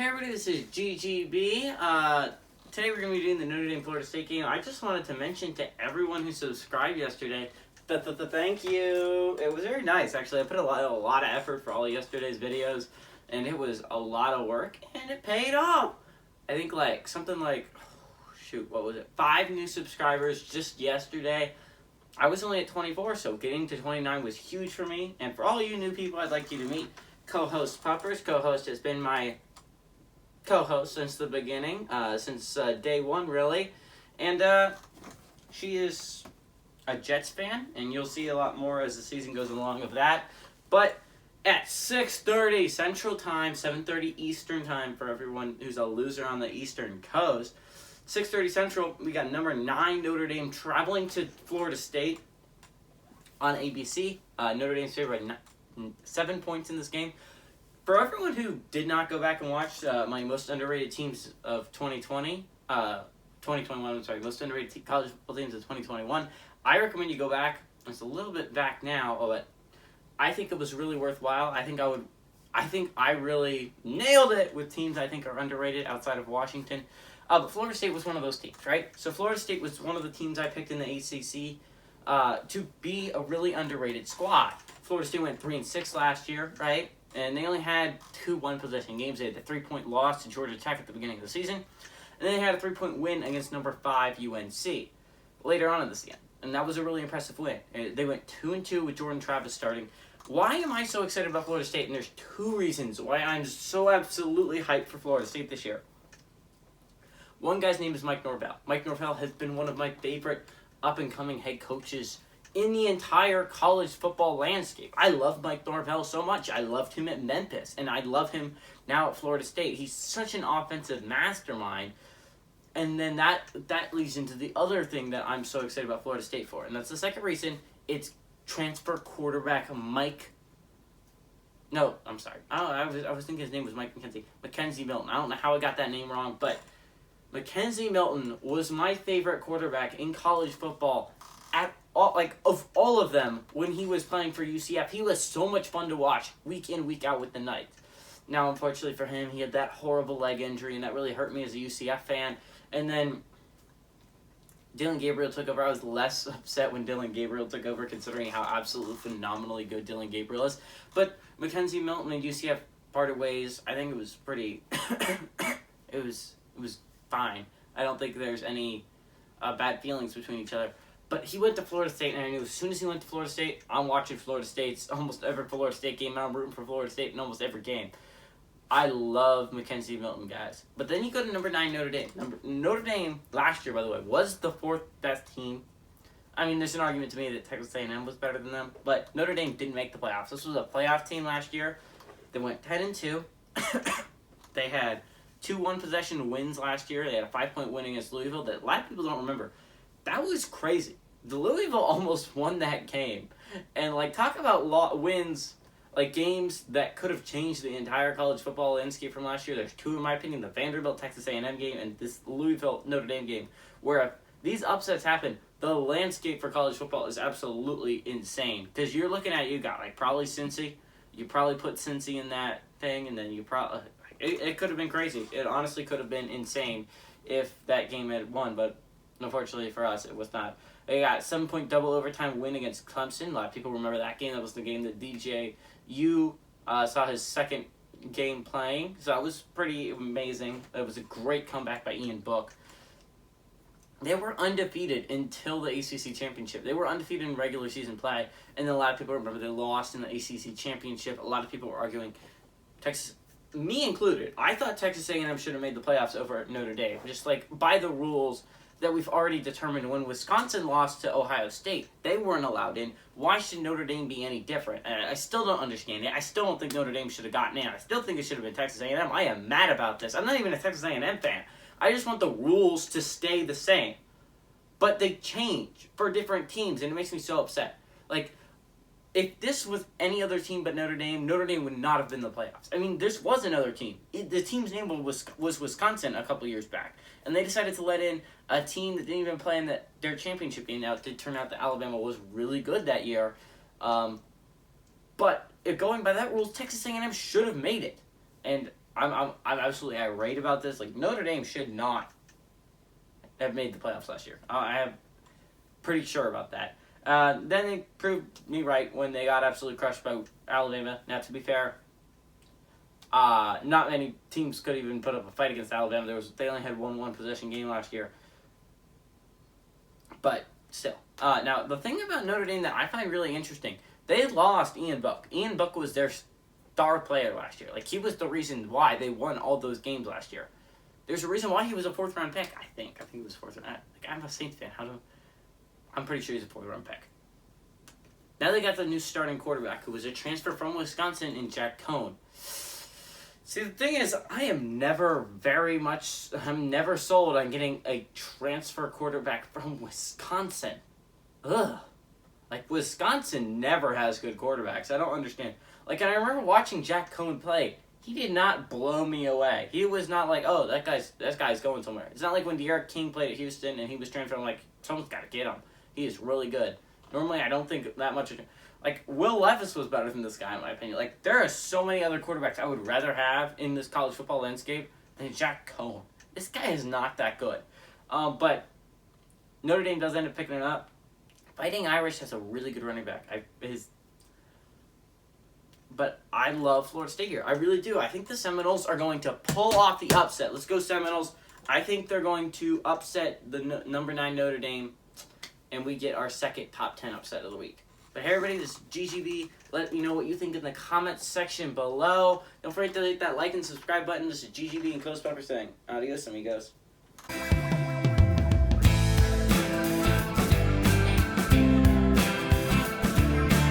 everybody, this is GGB. Today we're going to be doing the Notre Dame-Florida State game. I just wanted to mention to everyone who subscribed yesterday, thank you. It was very nice, actually. I put a lot of effort for all of yesterday's videos, and it was a lot of work, and it paid off. I think something like, what was it? 5 new subscribers just yesterday. I was only at 24, so getting to 29 was huge for me. And for all you new people, I'd like you to meet co-host Puppers. Co-host has been my co-host since the beginning, since day one, really. And she is a Jets fan, and you'll see a lot more as the season goes along of that. But at 6:30 Central Time, 7:30 Eastern Time for everyone who's a loser on the Eastern Coast, 6:30 Central, we got number 9 Notre Dame traveling to Florida State on ABC. Notre Dame's favored by 7 points in this game. For everyone who did not go back and watch my most underrated teams of 2021, most underrated college football teams of 2021, I recommend you go back. It's a little bit back now, but I think it was really worthwhile. I think I really nailed it with teams I think are underrated outside of Washington. But Florida State was one of those teams, right? So Florida State was one of the teams I picked in the ACC to be a really underrated squad. Florida State went 3-6 last year, right? And they only had 2 one-possession games. They had the 3-point loss to Georgia Tech at the beginning of the season. And then they had a 3-point win against number 5 UNC later on in the season. And that was a really impressive win. They went 2-2 with Jordan Travis starting. Why am I so excited about Florida State? And there's 2 reasons why I'm so absolutely hyped for Florida State this year. One guy's name is Mike Norvell. Mike Norvell has been one of my favorite up-and-coming head coaches in the entire college football landscape. I love Mike Norvell so much. I loved him at Memphis, and I love him now at Florida State. He's such an offensive mastermind. And then that leads into the other thing that I'm so excited about Florida State for, and that's the second reason. It's transfer quarterback Mike. No, I'm sorry. I was thinking his name was Mike Mackenzie Milton. I don't know how I got that name wrong, but Mackenzie Milton was my favorite quarterback in college football. Of all of them, when he was playing for UCF, he was so much fun to watch week in, week out with the Knights. Now, unfortunately for him, he had that horrible leg injury, and that really hurt me as a UCF fan. And then Dylan Gabriel took over. I was less upset when Dylan Gabriel took over, considering how absolutely phenomenally good Dylan Gabriel is. But Mackenzie Milton and UCF parted ways. I think it was pretty. it was fine. I don't think there's any bad feelings between each other. But he went to Florida State, and I knew as soon as he went to Florida State, I'm watching Florida State's almost every Florida State game, and I'm rooting for Florida State in almost every game. I love Mackenzie Milton, guys. But then you go to number 9, Notre Dame. Notre Dame, last year, by the way, was the 4th best team. I mean, there's an argument to me that Texas A&M was better than them, but Notre Dame didn't make the playoffs. This was a playoff team last year. They went 10-2. They had 2 one-possession wins last year. They had a 5-point win against Louisville that a lot of people don't remember. That was crazy. The Louisville almost won that game. And, talk about wins, games that could have changed the entire college football landscape from last year. There's 2, in my opinion, the Vanderbilt-Texas A&M game and this Louisville-Notre Dame game, where if these upsets happen, the landscape for college football is absolutely insane. Because you're looking at, you got, probably Cincy. You probably put Cincy in that thing, and then you probably... It could have been crazy. It honestly could have been insane if that game had won, but unfortunately for us, it was not. They got 7-point double overtime win against Clemson. A lot of people remember that game. That was the game that DJU saw his second game playing. So that was pretty amazing. It was a great comeback by Ian Book. They were undefeated until the ACC Championship. They were undefeated in regular season play, and then a lot of people remember they lost in the ACC Championship. A lot of people were arguing Texas... Me included. I thought Texas A&M should have made the playoffs over Notre Dame. Just by the rules that we've already determined. When Wisconsin lost to Ohio State, they weren't allowed in. Why should Notre Dame be any different? I still don't understand it. I still don't think Notre Dame should have gotten in. I still think it should have been Texas A&M. I am mad about this. I'm not even a Texas A&M fan. I just want the rules to stay the same. But they change for different teams, and it makes me so upset. If this was any other team but Notre Dame would not have been in the playoffs. I mean, this was another team. The team's name was Wisconsin a couple years back. And they decided to let in a team that didn't even play in their championship game. Now, it did turn out that Alabama was really good that year. But if going by that rule, Texas A&M should have made it. And I'm absolutely irate about this. Like, Notre Dame should not have made the playoffs last year. I am pretty sure about that. Then they proved me right when they got absolutely crushed by Alabama. Now, to be fair, not many teams could even put up a fight against Alabama. They only had one possession game last year. But still. Now, the thing about Notre Dame that I find really interesting, they lost Ian Book. Ian Book was their star player last year. Like, he was the reason why they won all those games last year. There's a reason why he was a fourth-round pick, I think. I think he was fourth round. Like, I'm a Saints fan. I'm pretty sure he's a fourth-round pick. Now they got the new starting quarterback, who was a transfer from Wisconsin, in Jack Cohn. See, the thing is, I'm never sold on getting a transfer quarterback from Wisconsin. Ugh. Like, Wisconsin never has good quarterbacks. I don't understand. Like, and I remember watching Jack Cohn play. He did not blow me away. He was not like, oh, that guy's going somewhere. It's not like when De'Aaron King played at Houston and he was transferred. I'm like, someone's got to get him. He is really good. Normally, I don't think that much. Like, Will Levis was better than this guy, in my opinion. Like, there are so many other quarterbacks I would rather have in this college football landscape than Jack Cohn. This guy is not that good. But Notre Dame does end up picking it up. Fighting Irish has a really good running back. But I love Florida State here. I really do. I think the Seminoles are going to pull off the upset. Let's go Seminoles. I think they're going to upset the number 9 Notre Dame, and we get our second top 10 upset of the week. But hey, everybody, this is GGB. Let me know what you think in the comments section below. Don't forget to hit that like and subscribe button. This is GGB and Coast Pepper saying adios, amigos.